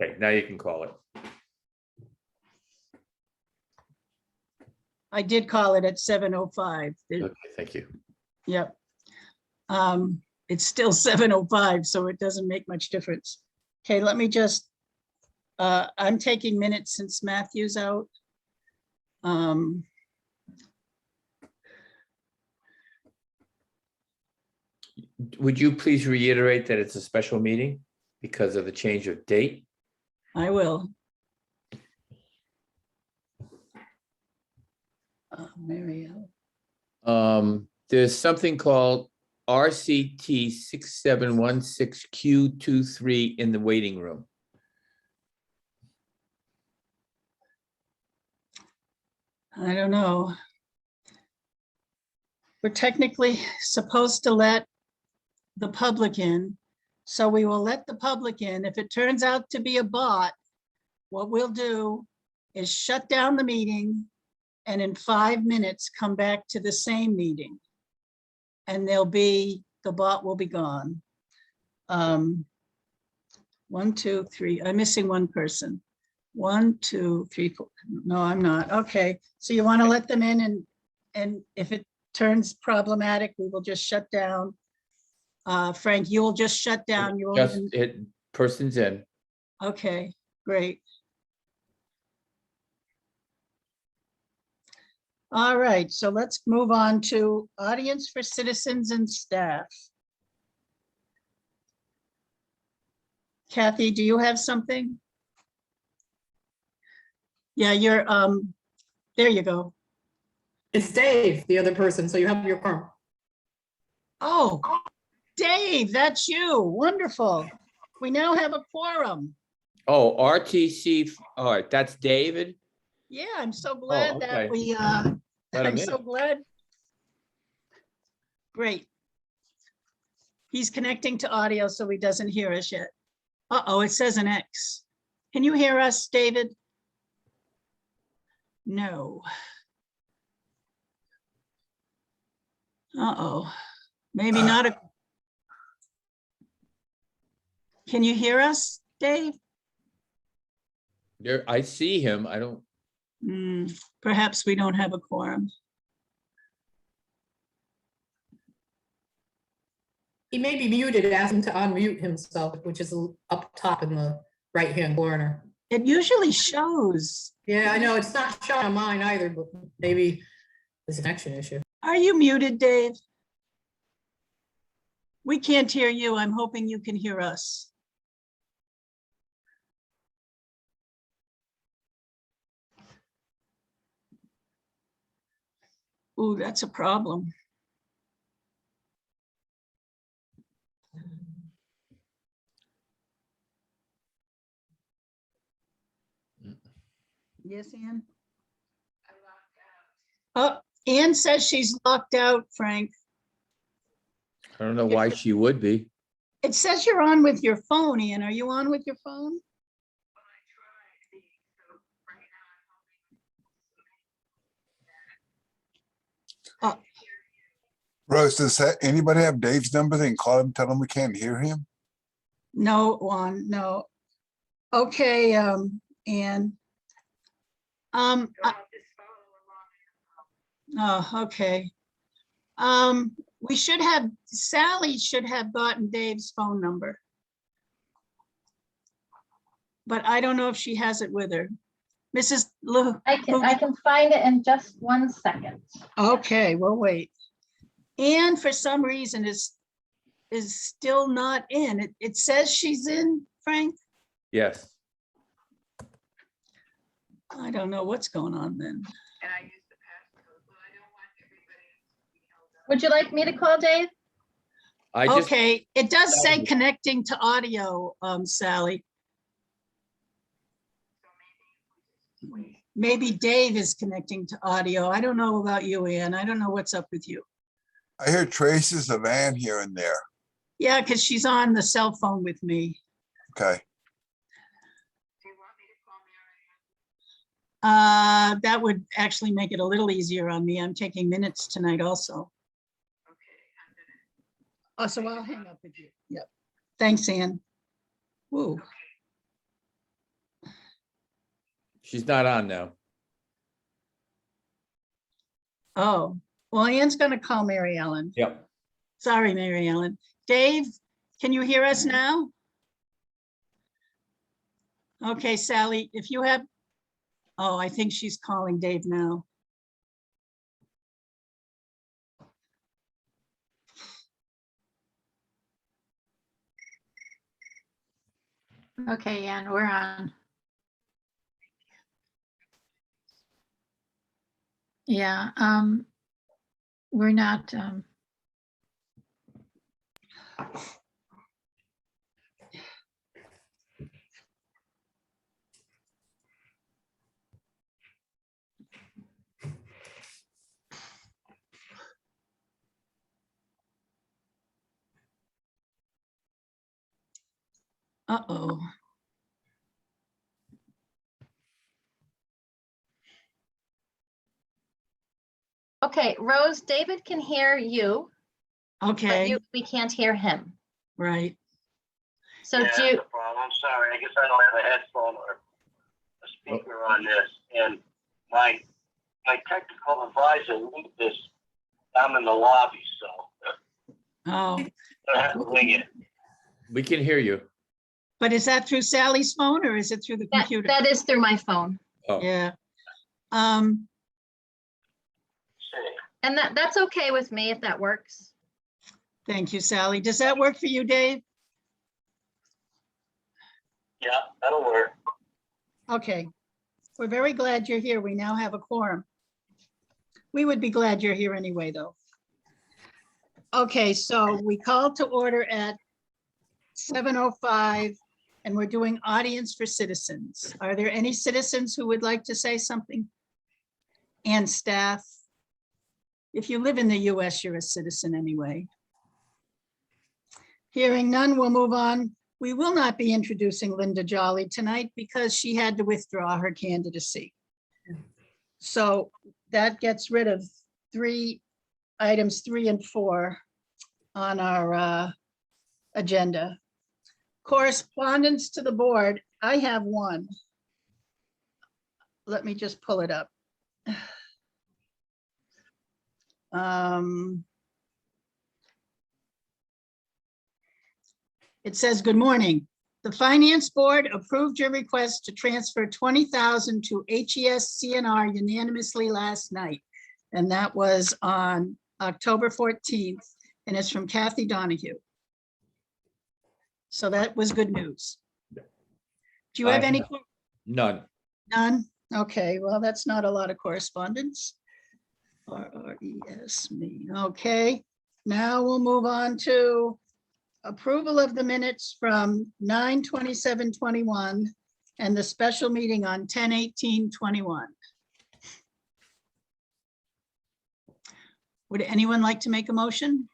Okay, now you can call it. I did call it at 7:05. Okay, thank you. Yep. It's still 7:05, so it doesn't make much difference. Okay, let me just, I'm taking minutes since Matthew's out. Would you please reiterate that it's a special meeting because of the change of date? I will. Mary Ellen. There's something called RCT 6716Q23 in the waiting room. I don't know. We're technically supposed to let the public in, so we will let the public in. If it turns out to be a bot, what we'll do is shut down the meeting and in 5 minutes come back to the same meeting. And the bot will be gone. 1, 2, 3, I'm missing one person. 1, 2, 3, 4. No, I'm not. Okay, so you want to let them in, and if it turns problematic, we will just shut down. Frank, you will just shut down. You won't Just even. hit person's in. Okay, great. All right, so let's move on to audience for citizens and staff. Kathy, do you have something? Yeah, you're, there you go. It's Dave, the other person, so you have your quorum. Oh, Dave, that's you. Wonderful. We now have a quorum. Oh, RTC, all right, that's David. Yeah, I'm so glad okay. that we, Let him I'm so in. glad. Great. He's connecting to audio, so he doesn't hear us yet. Uh-oh, it says an X. Can you hear us, David? No. Uh-oh, maybe not a. Can you hear us, Dave? There, I see him. I don't. Perhaps we don't have a quorum. He may be muted. Ask him to unmute himself, which is up top in the right-hand corner. It usually shows. Yeah, I know. It's not showing on mine either, but maybe there's a connection issue. Are you muted, Dave? We can't hear you. I'm hoping you can hear us. Ooh, that's a problem. Yes, Ann? Oh, Ann says she's locked out, Frank. I don't know why she would be. It says you're on with your phone, Ann. Are you on with your phone? Rose, does anybody have Dave's number? They can call him, tell him we can't hear him. No, Juan, no. Okay, Ann. Oh, okay. We should have, Sally should have gotten Dave's phone number. But I don't know if she has it with her. Mrs. Lu. I can find it in just 1 second. Okay, we'll wait. Ann, for some reason, is still not in. It says she's in, Frank. Yes. I don't know what's going on then. And I use the passcode, but I don't want everybody to be held up. Would you like me to call Dave? I just, Okay, it does say connecting to audio, Sally. So maybe if we just wait. Maybe Dave is connecting to audio. I don't know about you, Ann. I don't know what's up with you. I hear traces of Ann here and there. Yeah, because she's on the cell phone with me. Okay. Do you want me to call Mary Ann? That would actually make it a little easier on me. I'm taking minutes tonight also. Okay, I'm gonna. Oh, so I'll hang up with you. Yep. Thanks, Ann. Woo. She's not on now. Oh, well, Ann's gonna call Mary Ellen. Yep. Sorry, Mary Ellen. Dave, can you hear us now? Okay, Sally, if you have, oh, I think she's calling Dave now. Okay, and we're on. Yeah, we're not, Uh-oh. okay, Rose, David can hear you, but Okay, we can't hear him. right. So Yeah, do you, that's the problem. I'm sorry. I guess I don't have a headphone or a speaker on this. And my technical advisor moved this. I'm in the lobby, so Oh, I have to wing it. We can hear you. but is that through Sally's phone or is it through the that, computer? that is through my phone. Oh, Yeah. See. And that's okay with me if that works. Thank you, Sally. Does that work for you, Dave? Yeah, that'll work. Okay. We're very glad you're here. We now have a quorum. We would be glad you're here anyway, though. Okay, so we called to order at 7:05 and we're doing audience for citizens. Are there any citizens who would like to say something? And staff? If you live in the US, you're a citizen anyway. Hearing none, we'll move on. We will not be introducing Linda Jolly tonight because she had to withdraw her candidacy. So that gets rid of items 3 and 4 on our agenda. Correspondence to the board, I have one. Let me just pull it up. It says, good morning. The Finance Board approved your request to transfer 20,000 to HES CNR unanimously last night. And that was on October 14th, and it's from Kathy Donahue. So that was good news. Do you have any? none. None? Okay, well, that's not a lot of correspondence. RRES me, okay. Now we'll move on to approval of the minutes from 9/27/21 and the special meeting on 10/18/21. Would anyone like to make a motion?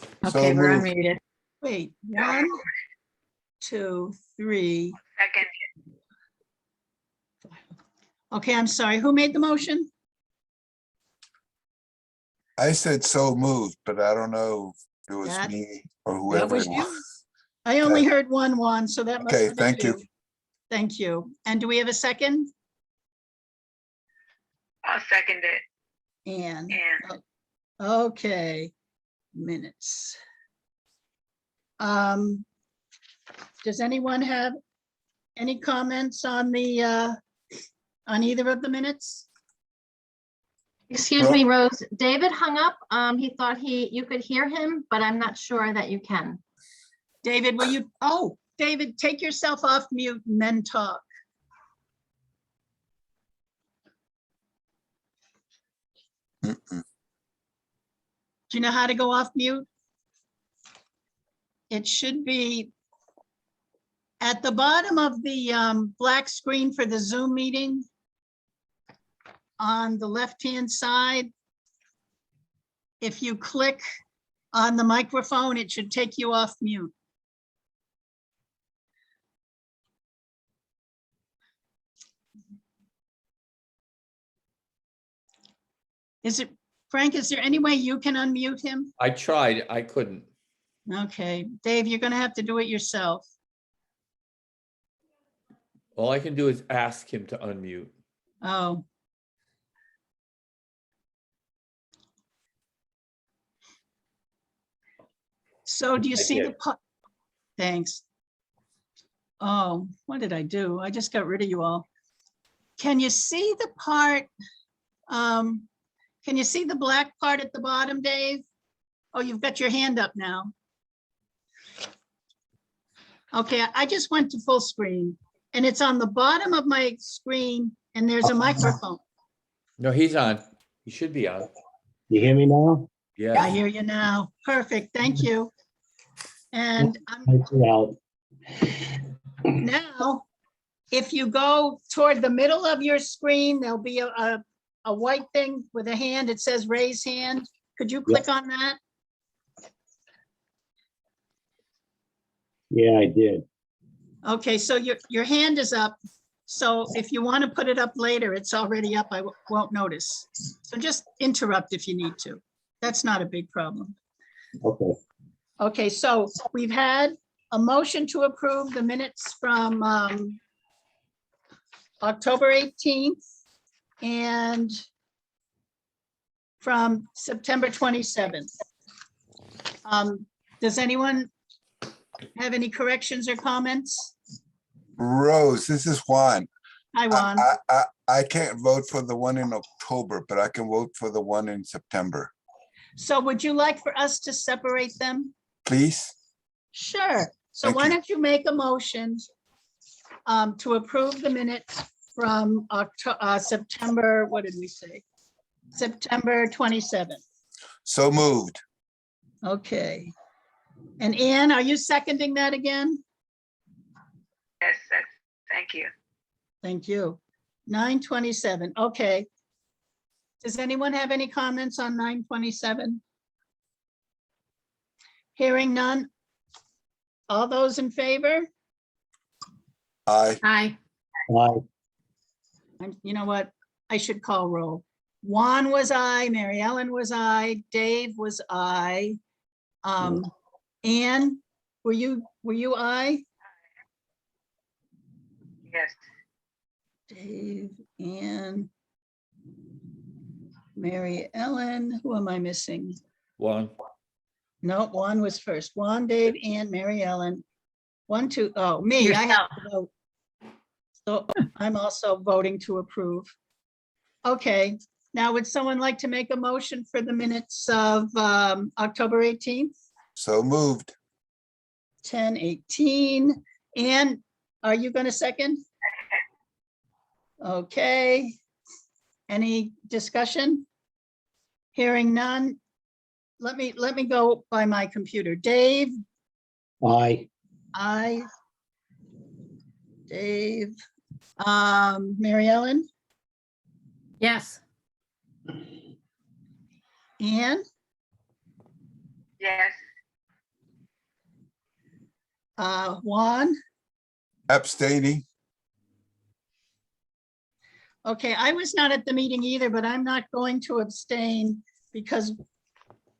So Okay, we're moved. unmuted. Wait, 1, 2, 3. Second, Okay, I'm sorry. Who made the motion? I said so moved, but I don't know if it was That- me or That whoever was it you. was. I only Okay. heard one, so that must Okay, have been thank you. Thank you. And do we have a second? I'll second it. Anne. And Okay, minutes. Does anyone have any comments on on either of the minutes? Excuse me, Rose, David hung up. He thought you could hear him, but I'm not sure that you can. David, will you, oh, David, take yourself off mute and then talk. Mm-mm. Do you know how to go off mute? It should be at the bottom of the black screen for the Zoom meeting. On the left-hand side. If you click on the microphone, it should take you off mute. Is it, Frank, is there any way you can unmute him? I tried, I couldn't. Okay, Dave, you're gonna have to do it yourself. All I can do is ask him to unmute. Oh. So do you I see the, did. thanks. Oh, what did I do? I just got rid of you all. Can you see the part? Can you see the black part at the bottom, Dave? Oh, you've got your hand up now. Okay, I just went to full screen and it's on the bottom of my screen and there's a microphone. No, he's on. He should be on. You hear me now? I Yeah. hear you now. Perfect, thank you. And Thanks for help. now, if you go toward the middle of your screen, there'll be a white thing with a hand. It says raise hand. Could you click on that? Yeah, I did. Okay, so your hand is up. So if you want to put it up later, it's already up. I won't notice. So just interrupt if you need to. That's not a big problem. Okay. Okay, so we've had a motion to approve the minutes from October 18th and from September 27th. Does anyone have any corrections or comments? Rose, this is Juan. Hi, Juan. I can't vote for the one in October, but I can vote for the one in September. So would you like for us to separate them? Please? Sure. So Thank why you. don't you make a motion to approve the minutes from September, what did we say? September 27th. So moved. Okay. And Ann, are you seconding that again? Yes, thank you. Thank you. 9:27, okay. Does anyone have any comments on 9:27? Hearing none. All those in favor? Aye. Hi. You know what? I should call roll. Juan was aye, Mary Ellen was aye, Dave was aye. Ann, were you aye? Yes, Dave, Ann, Mary Ellen, who am I missing? One. No, Juan was first. Juan, Dave, Ann, Mary Ellen. 1, 2, oh, me, I have to vote. So I'm also voting to approve. Okay, now would someone like to make a motion for the minutes of October 18th, So moved. 10:18? Ann, are you going to second? Okay. Any discussion? Hearing none. Let me go by my computer. Dave, Aye. aye. Dave, Mary Ellen, Yes. Ann, yes, Juan. Abstaining. Okay, I was not at the meeting either, but I'm not going to abstain because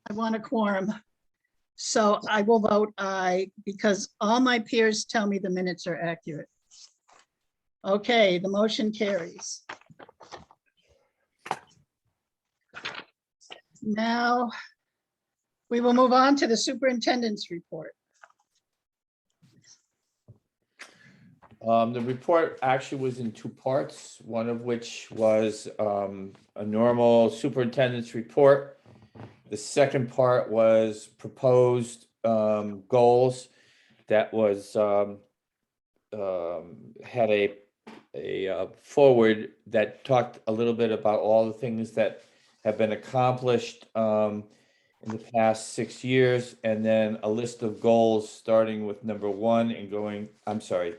I want a quorum. So I will vote aye because all my peers tell me the minutes are accurate. Okay, the motion carries. Now, we will move on to the superintendent's report. The report actually was in two parts, one of which was a normal superintendent's report. The second part was proposed goals that was had a forward that talked a little bit about all the things that have been accomplished in the past 6 years, and then a list of goals starting with number 1 and going, I'm sorry,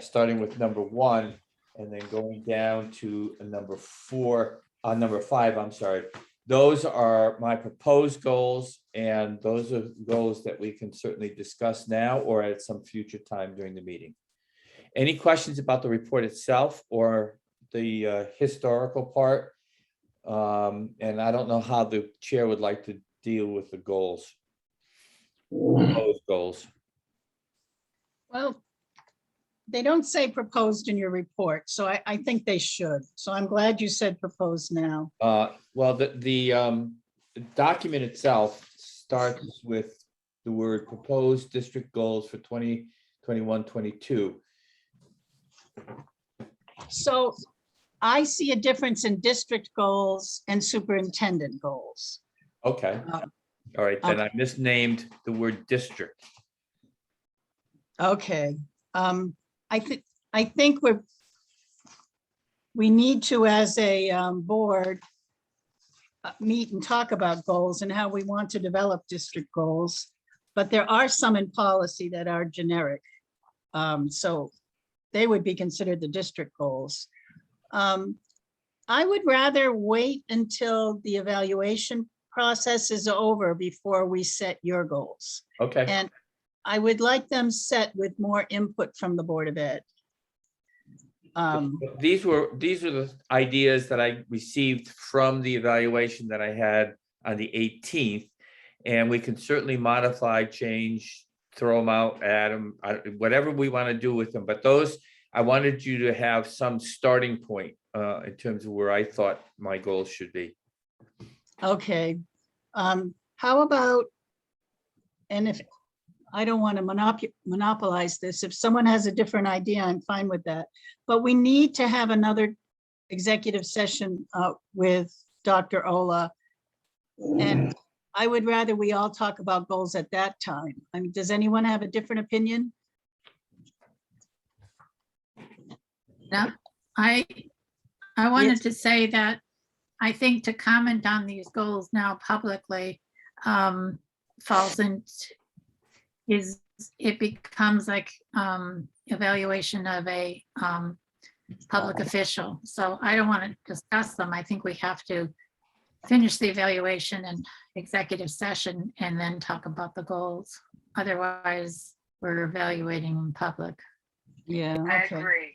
starting with number 1 and then going down to number 5, I'm sorry. Those are my proposed goals, and those are goals that we can certainly discuss now or at some future time during the meeting. Any questions about the report itself or the historical part? And I don't know how the chair would like to deal with the goals, proposed goals. Well, they don't say proposed in your report, so I think they should. So I'm glad you said proposed now. Well, the document itself starts with the word proposed district goals for 2021-22. So I see a difference in district goals and superintendent goals. Okay, all right, then I misnamed the word district. Okay, I think we need to, as a board, meet and talk about goals and how we want to develop district goals. But there are some in policy that are generic. So they would be considered the district goals. I would rather wait until the evaluation process is over before we set your goals. Okay, And I would like them set with more input from the Board of Ed. these are the ideas that I received from the evaluation that I had on the 18th. And we can certainly modify, change, throw them out, add them, whatever we want to do with them. But those, I wanted you to have some starting point in terms of where I thought my goals should be. Okay, how about, and if, I don't want to monopolize this, if someone has a different idea, I'm fine with that. But we need to have another executive session with Dr. Ola. And I would rather we all talk about goals at that time. I mean, does anyone have a different opinion? Yeah, I wanted to say that I think to comment on these goals now publicly falls into, it becomes like evaluation of a public official. So I don't want to discuss them. I think we have to finish the evaluation and executive session and then talk about the goals. Otherwise, we're evaluating in public. Yeah, I okay. agree.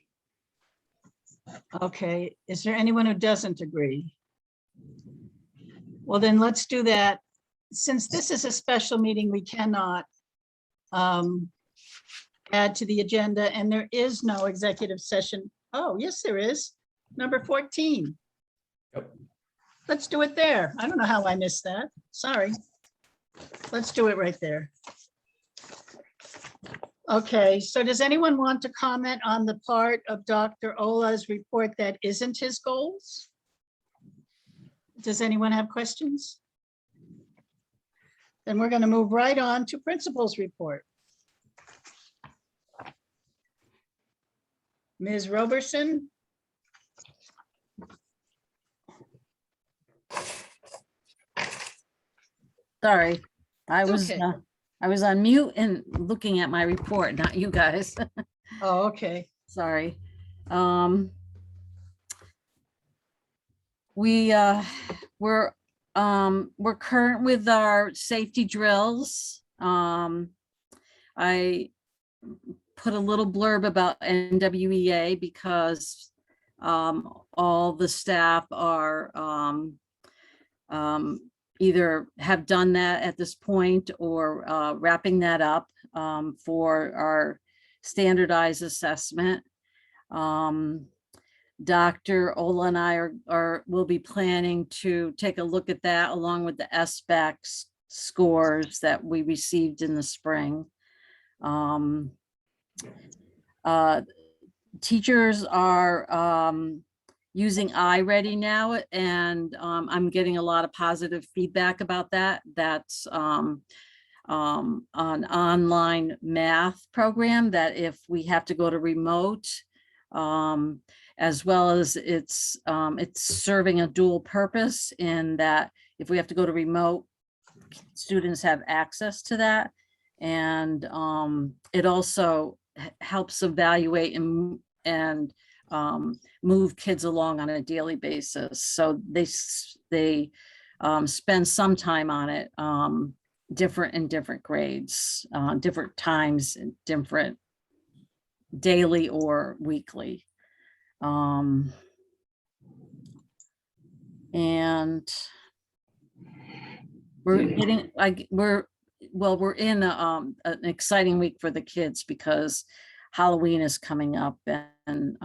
Okay, is there anyone who doesn't agree? Well, then let's do that. Since this is a special meeting, we cannot add to the agenda, and there is no executive session. Oh, yes, there is. Number 14. Yep. Let's do it there. I don't know how I missed that. Sorry. Let's do it right there. Okay, so does anyone want to comment on the part of Dr. Ola's report that isn't his goals? Does anyone have questions? Then we're going to move right on to principal's report. Ms. Roberson? Sorry, I was, Okay. I was on mute and looking at my report, not you guys. Oh, okay. Sorry. We're current with our safety drills. I put a little blurb about NWEA because all the staff are either have done that at this point or wrapping that up for our standardized assessment. Dr. Ola and I will be planning to take a look at that along with the SBAC scores that we received in the spring. Teachers are using iReady now, and I'm getting a lot of positive feedback about that. That's an online math program that if we have to go to remote, as well as it's serving a dual purpose in that if we have to go to remote, students have access to that. And it also helps evaluate and move kids along on a daily basis. So they spend some time on it, different grades, different times, different daily or weekly. And we're getting, we're in an exciting week for the kids because Halloween is coming up, and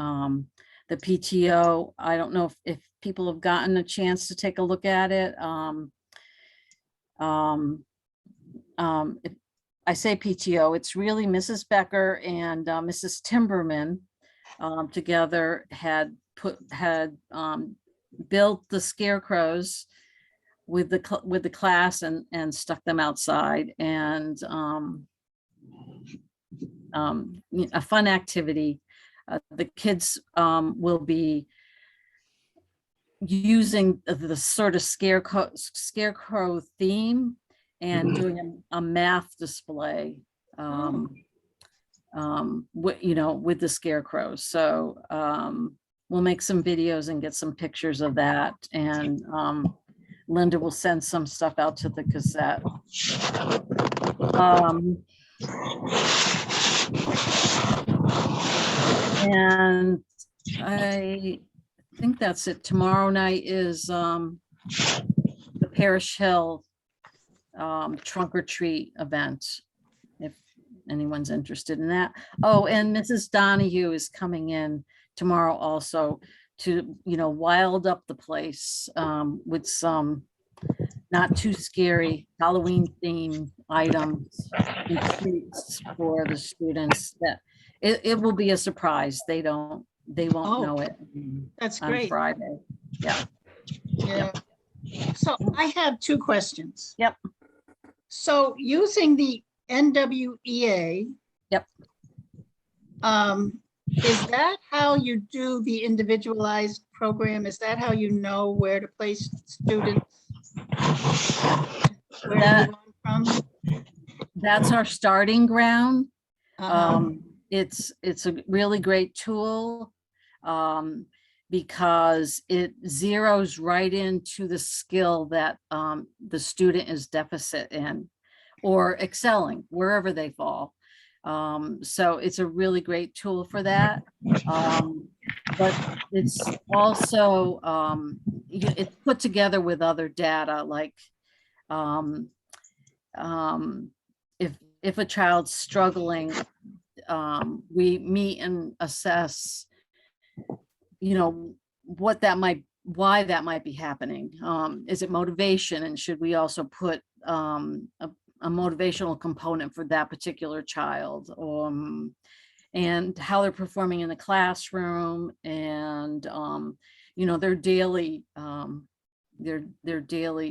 the PTO, I don't know if people have gotten a chance to take a look at it. If I say PTO, it's really Mrs. Becker and Mrs. Timberman together had built the scarecrows with the class and stuck them outside, and a fun activity. The kids will be using the sort of scarecrow theme and doing a math display with the scarecrows. So we'll make some videos and get some pictures of that, and Linda will send some stuff out to the Gazette. And I think that's it. Tomorrow night is the Parish Hill trunk or treat event, if anyone's interested in that. Oh, and Mrs. Donahue is coming in tomorrow also to, wild up the place with some not too scary Halloween themed items and treats for the students. That it will be a surprise. They won't know it That's on great. Friday. Yeah. Yeah. So I have two questions. Yep. So using the NWEA. Yep. Is that how you do the individualized program? Is that how you know where to place students? Where to move on from? That's our starting ground. Uh-huh. It's a really great tool because it zeroes right into the skill that the student is deficit in or excelling wherever they fall. So it's a really great tool for that. But it's also, it's put together with other data, like if a child's struggling, we meet and assess, why that might be happening. Is it motivation? And should we also put a motivational component for that particular child, and how they're performing in the classroom, and their daily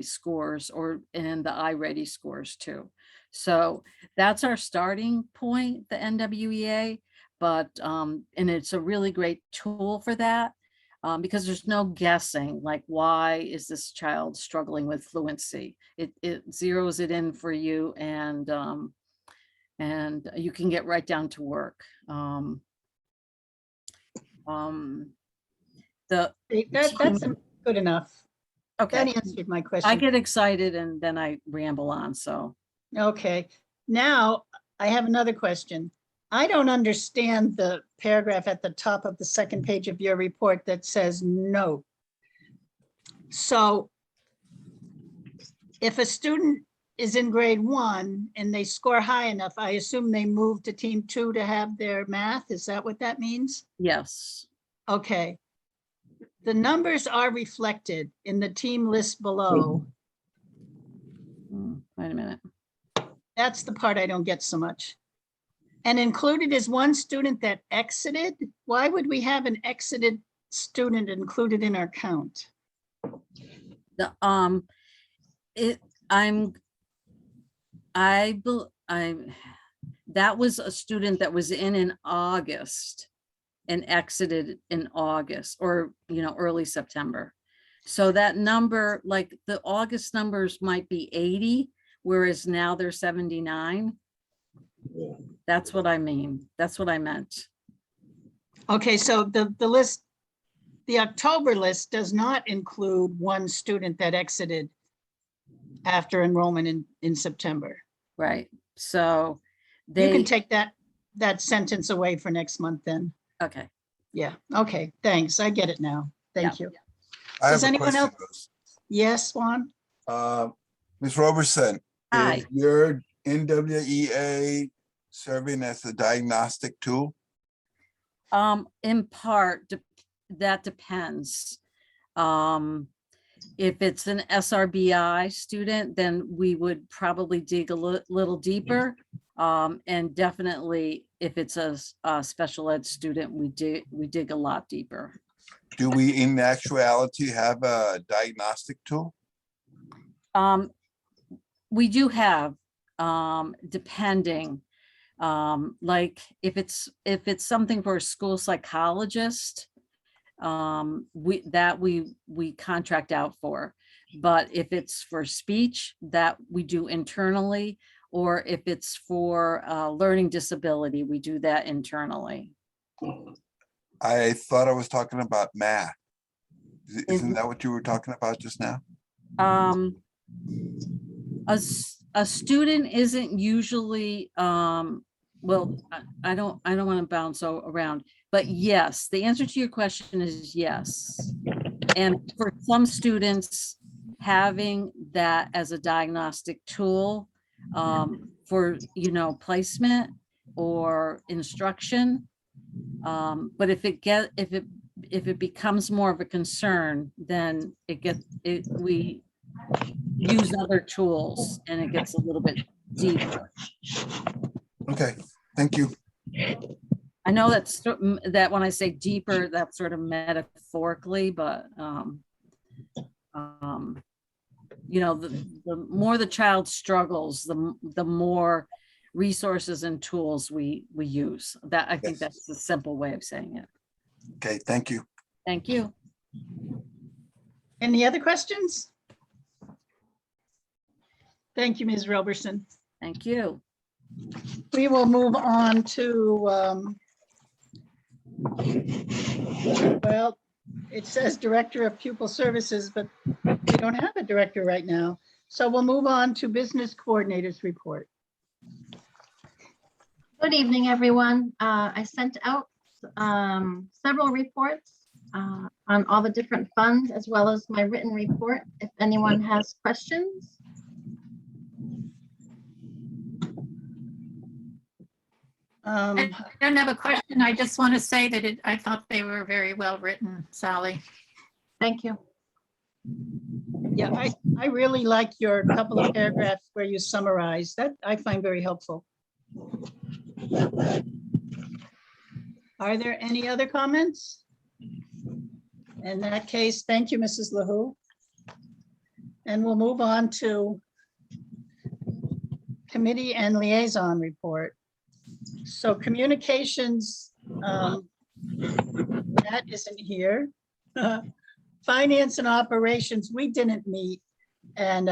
scores, and the iReady scores too. So that's our starting point, the NWEA, but and it's a really great tool for that. Because there's no guessing, like, why is this child struggling with fluency? It zeroes it in for you, and you can get right down to work. That's good enough. Okay, That answered my I question. get excited and then I ramble on, so. Okay, now I have another question. I don't understand the paragraph at the top of the second page of your report that says no. So if a student is in grade 1 and they score high enough, I assume they move to team 2 to have their math. Is that what that means? Yes. Okay. The numbers are reflected in the team list below. Wait a minute. That's the part I don't get so much. And included is one student that exited. Why would we have an exited student included in our count? That was a student that was in August and exited in August, or early September. So that number, like the August numbers might be 80, whereas now they're 79. That's what I mean. That's what I meant. Okay, so the list, the October list does not include one student that exited after enrollment in September. Right. So You can take that sentence away for next month then. Okay. Yeah, okay, thanks. I get it now. Thank you. I Does have a anyone question, else? Yes, Juan? Ms. Robertson, Hi. is your NWEA serving as a diagnostic tool? In part, that depends. If it's an SRBI student, then we would probably dig a little deeper. And definitely if it's a special ed student, we dig a lot deeper. Do we in actuality have a diagnostic tool? We do have, depending, like if it's something for a school psychologist, we contract out for. But if it's for speech, that we do internally, or if it's for learning disability, we do that internally. I thought I was talking about math. Isn't that what you were talking about just now? A student isn't usually, well, I don't want to bounce around, but yes, the answer to your question is yes. And for some students, having that as a diagnostic tool for, placement or instruction. But if it becomes more of a concern, then we use other tools and it gets a little bit deeper. Okay, thank you. I know that when I say deeper, that's sort of metaphorically, but the more the child struggles, the more resources and tools we use. That I think that's the simple way of saying it. Okay, thank you. Thank you. Any other questions? Thank you, Ms. Roberson. Thank you. We will move on to, well, it says Director of Pupil Services, but we don't have a director right now. So we'll move on to Business Coordinators Report. Good evening, everyone. I sent out several reports on all the different funds, as well as my written report, if anyone has questions. I don't have a question. I just want to say that I thought they were very well written, Sally. Thank you. Yeah, I really like your couple of paragraphs where you summarize. That I find very helpful. Are there any other comments? In that case, thank you, Mrs. LaHoo. And we'll move on to committee and liaison report. So communications, that isn't here. Finance and operations, we didn't meet, and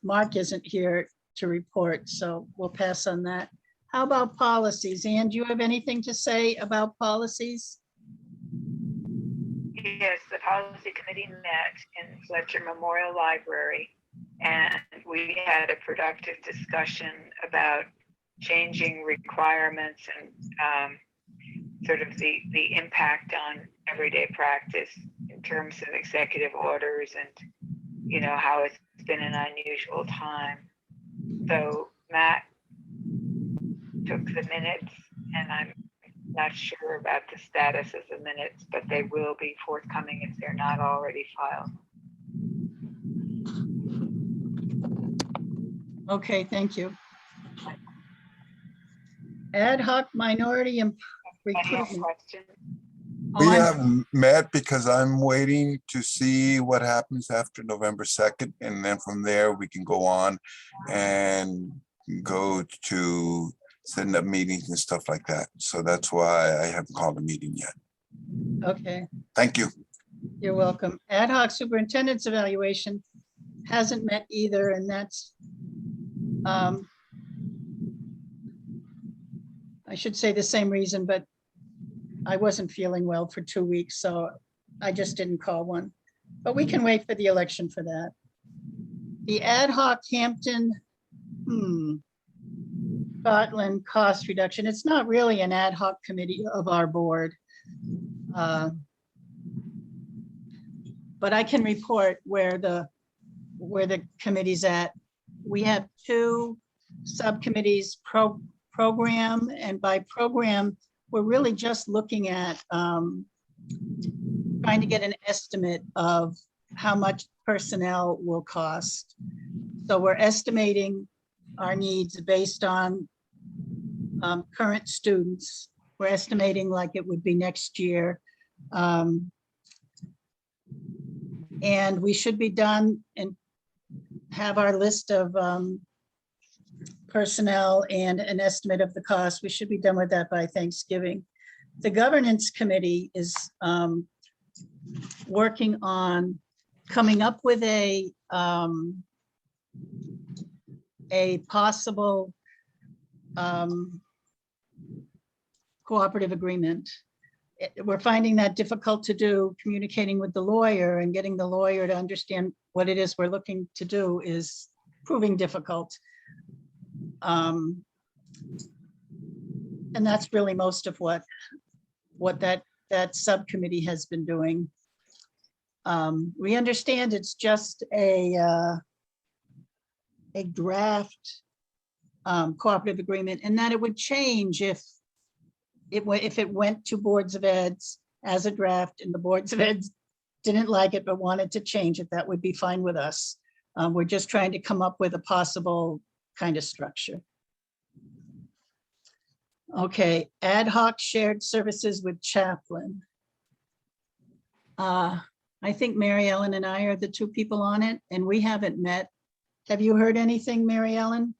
Mark isn't here to report, so we'll pass on that. How about policies? Ann, do you have anything to say about policies? Yes, the policy committee met in Fletcher Memorial Library, and we had a productive discussion about changing requirements and sort of the impact on everyday practice in terms of executive orders and, how it's been an unusual time. So Matt took the minutes, and I'm not sure about the status of the minutes, but they will be forthcoming if they're not already filed. Okay, thank you. Ad hoc minority and recruitment. We Oh, have met because I'm waiting to see what happens after November 2nd. And then from there, we can go on and go to setting up meetings and stuff like that. So that's why I haven't called a meeting yet. Okay, Thank you. you're welcome. Ad hoc superintendent's evaluation hasn't met either, and that's, I should say the same reason, but I wasn't feeling well for 2 weeks, so I just didn't call one. But we can wait for the election for that. The ad hoc Hampton, Scotland cost reduction. It's not really an ad hoc committee of our board. But I can report where the committee's at. We have 2 subcommittees, program, and by program, we're really just looking at trying to get an estimate of how much personnel will cost. So we're estimating our needs based on current students. We're estimating like it would be next year. And we should be done and have our list of personnel and an estimate of the cost. We should be done with that by Thanksgiving. The governance committee is working on coming up with a possible cooperative agreement. We're finding that difficult to do. Communicating with the lawyer and getting the lawyer to understand what it is we're looking to do is proving difficult. And that's really most of what that subcommittee has been doing. We understand it's just a draft cooperative agreement, and that it would change if it went to boards of eds as a draft and the boards of eds didn't like it but wanted to change it. That would be fine with us. We're just trying to come up with a possible kind of structure. Okay, ad hoc shared services with chaplain. I think Mary Ellen and I are the two people on it, and we haven't met. Have you heard anything, Mary Ellen?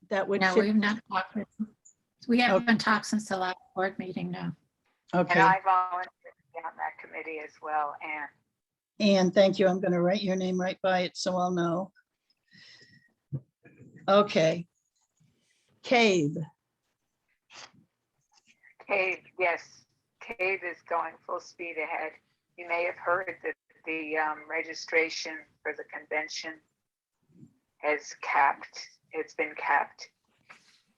That would No, fit? we've not talked. We haven't talked since the last board meeting, no. Okay, And I volunteered to be on that committee as well, and Anne, thank you. I'm going to write your name right by it so I'll know. Okay. CAVE. CAVE, yes, CAVE is going full speed ahead. You may have heard that the registration for the convention has capped. It's been capped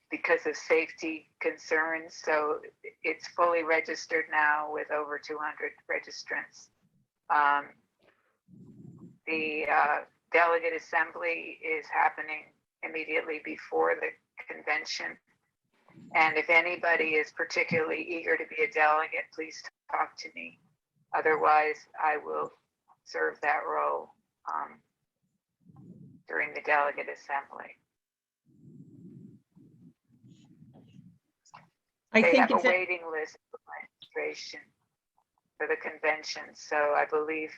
because of safety concerns. So it's fully registered now with over 200 registrants. The delegate assembly is happening immediately before the convention. And if anybody is particularly eager to be a delegate, please talk to me. Otherwise, I will serve that role during the delegate assembly. I They think have it's a waiting list for registration for the convention. So I believe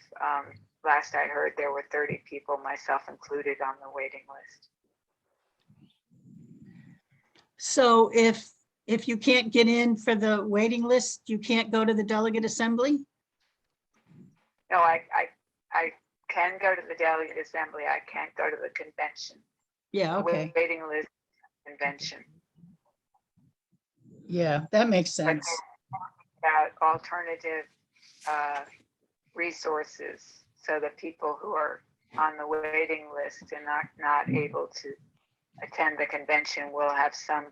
last I heard there were 30 people, myself included, on the waiting list. so if you can't get in for the waiting list, you can't go to the delegate assembly? No, I can go to the delegate assembly. I can't go to the convention. Yeah, okay. Waiting list convention. Yeah, that makes sense. About alternative resources so that people who are on the waiting list and not able to attend the convention will have some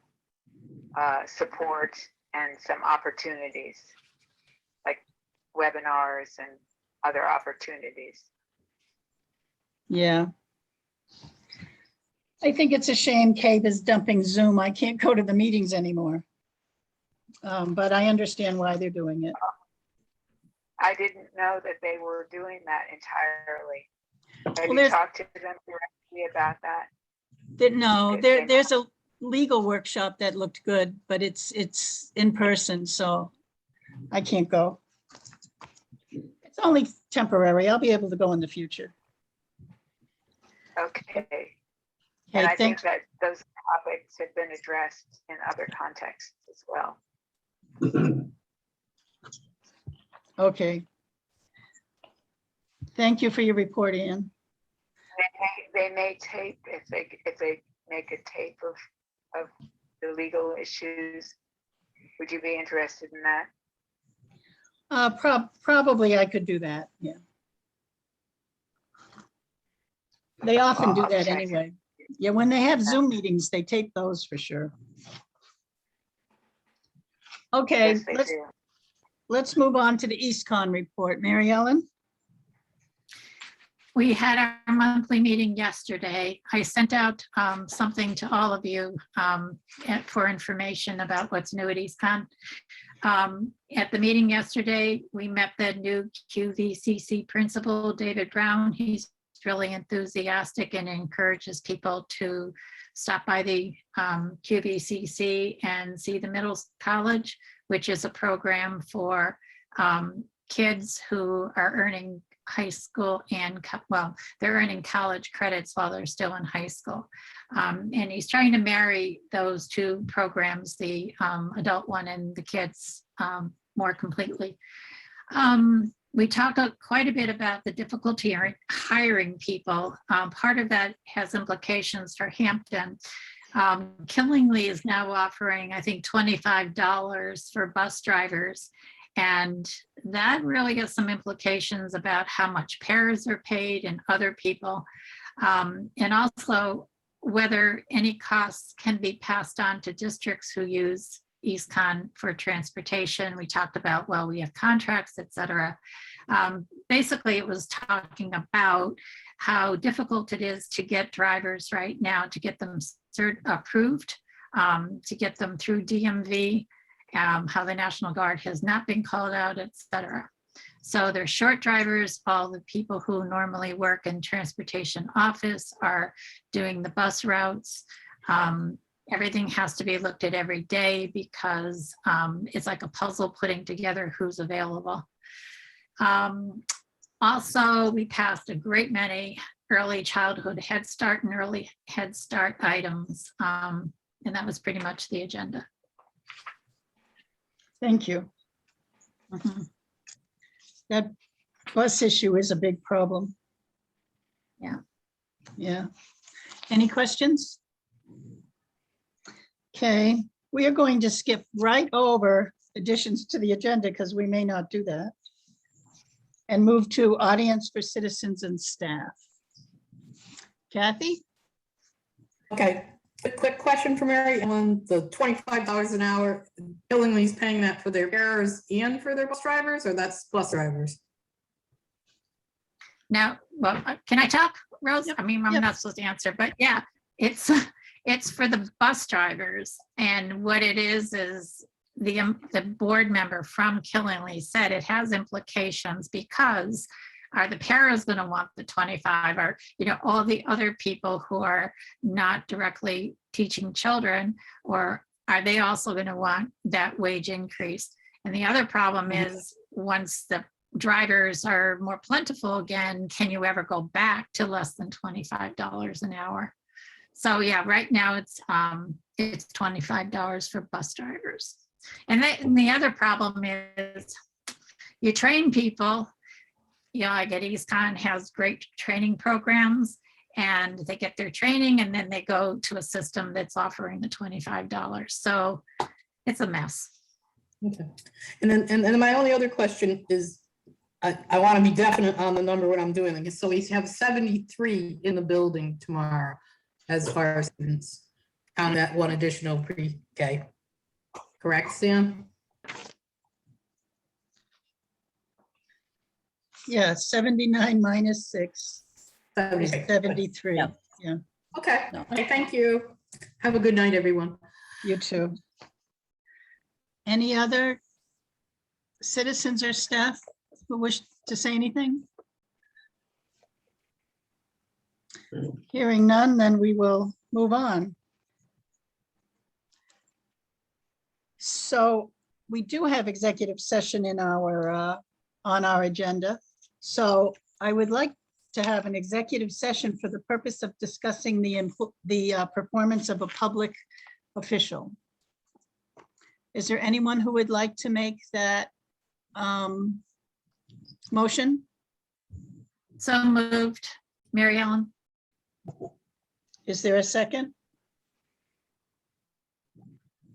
support and some opportunities like webinars and other opportunities. Yeah. I think it's a shame CAVE is dumping Zoom. I can't go to the meetings anymore. But I understand why they're doing it. I didn't know that they were doing that entirely. Have Well, you talked to them directly about that? No, there's a legal workshop that looked good, but it's in person, so I can't go. It's only temporary. I'll be able to go in the future. Okay. And Okay, I think that those topics have been addressed in other contexts as well. okay. Thank you for your report, Ann. They may tape if they make a tape of the legal issues. Would you be interested in that? Probably I could do that, yeah. They often do that anyway. Yeah, when they have Zoom meetings, they tape those for sure. Okay, Yes, they do. let's move on to the EastCon report. Mary Ellen? We had our monthly meeting yesterday. I sent out something to all of you for information about what's new at EastCon. At the meeting yesterday, we met the new QVCC principal, David Brown. He's really enthusiastic and encourages people to stop by the QVCC and see the middle college, which is a program for kids who are earning high school and, well, they're earning college credits while they're still in high school. And he's trying to marry those two programs, the adult one and the kids, more completely. We talked quite a bit about the difficulty in hiring people. Part of that has implications for Hampton. Killingly is now offering, I think, $25 for bus drivers. And that really has some implications about how much paras are paid and other people. And also whether any costs can be passed on to districts who use EastCon for transportation. We talked about, well, we have contracts, et cetera. Basically, it was talking about how difficult it is to get drivers right now, to get them approved, to get them through DMV, how the National Guard has not been called out, et cetera. So they're short drivers. All the people who normally work in transportation office are doing the bus routes. Everything has to be looked at every day because it's like a puzzle putting together who's available. Also, we passed a great many early childhood Head Start and early Head Start items. And that was pretty much the agenda. Thank you. That bus issue is a big problem. Yeah. Yeah. Any questions? Okay, we are going to skip right over additions to the agenda because we may not do that. And move to audience for citizens and staff. Kathy? Okay, a quick question for Mary on the $25 an hour. Killingly's paying that for their paras and for their bus drivers, or that's bus drivers? Now, well, can I talk, Rose? I mean, I'm Yep. not supposed to answer, but yeah, it's for the bus drivers. And what it is the board member from Killingly said it has implications because are the paras going to want the 25, or, you know, all the other people who are not directly teaching children, or are they also going to want that wage increase? And the other problem is once the drivers are more plentiful again, can you ever go back to less than $25 an hour? So yeah, right now it's $25 for bus drivers. And the other problem is you train people, you know, like at EastCon has great training programs and they get their training and then they go to a system that's offering the $25. So it's a mess. Okay. And then my only other question is, I want to be definite on the number what I'm doing. So we have 73 in the building tomorrow as far as students on that one additional pre-K. Correct, Sam? Yeah, 79 minus 6 is 73. Yeah. Yeah, Okay, No. okay, thank you. Have a good night, everyone. you too. Any other citizens or staff who wish to say anything? Hearing none, then we will move on. So we do have executive session in our on our agenda. So I would like to have an executive session for the purpose of discussing the performance of a public official. Is there anyone who would like to make that motion? So moved, Mary Ellen. Is there a second?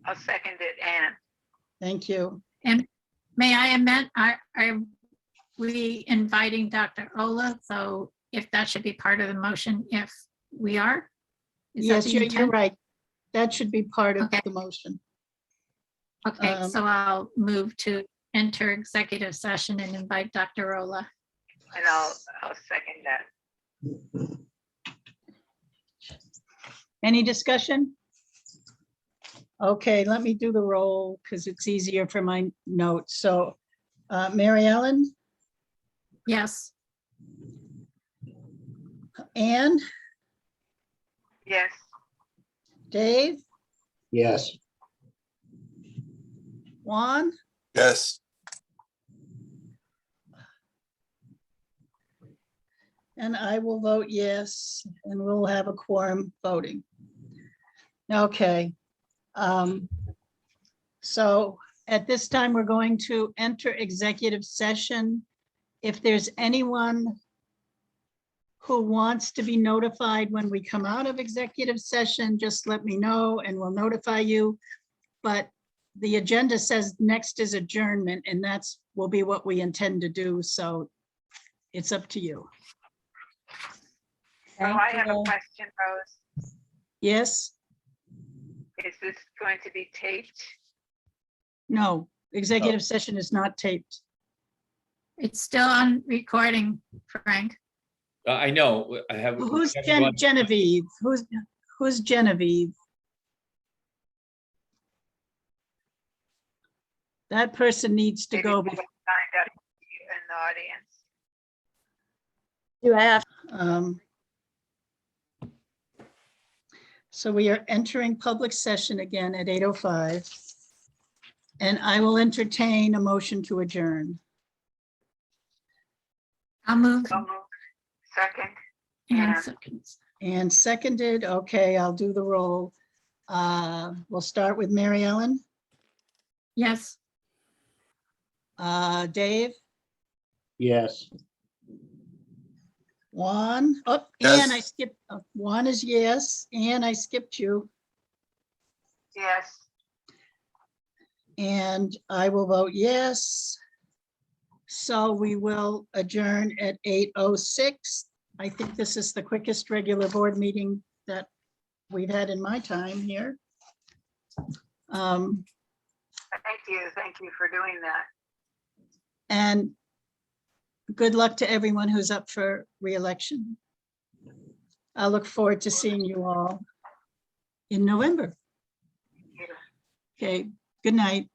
I'll second it, Anne. Thank you. And may I amend, are we inviting Dr. Ola? So if that should be part of the motion, if we are? Is that Yes, the you're intent? right. That should be part of Okay. the motion. Okay, so I'll move to enter executive session and invite Dr. Ola. And I'll second that. Any discussion? Okay, let me do the roll because it's easier for my notes. So, Mary Ellen, Yes, Anne, Yes, Dave, Yes, Juan, Yes, and I will vote yes, and we'll have a quorum voting. Okay. So at this time, we're going to enter executive session. If there's anyone who wants to be notified when we come out of executive session, just let me know and we'll notify you. But the agenda says next is adjournment, and that's will be what we intend to do. So it's up to you. oh, I have a question, Rose. Yes? Is this going to be taped? No, executive session is not taped. it's still on recording, Frank. I know, I have. Who's Genevieve? Who's Genevieve? That person needs to Maybe go. someone signed up in the audience. Do I have? So we are entering public session again at 8:05. And I will entertain a motion to adjourn. I'll move. So moved. Second, And Yeah. seconds. And seconded, okay, I'll do the roll. We'll start with Mary Ellen, Yes, Dave, yes. Juan, oh, Yes. and I skipped, Juan is yes, and I skipped you. yes. And I will vote yes. So we will adjourn at 8:06. I think this is the quickest regular board meeting that we've had in my time here. Thank you for doing that. And good luck to everyone who's up for re-election. I look forward to seeing you all in November. Yeah. Okay, good night.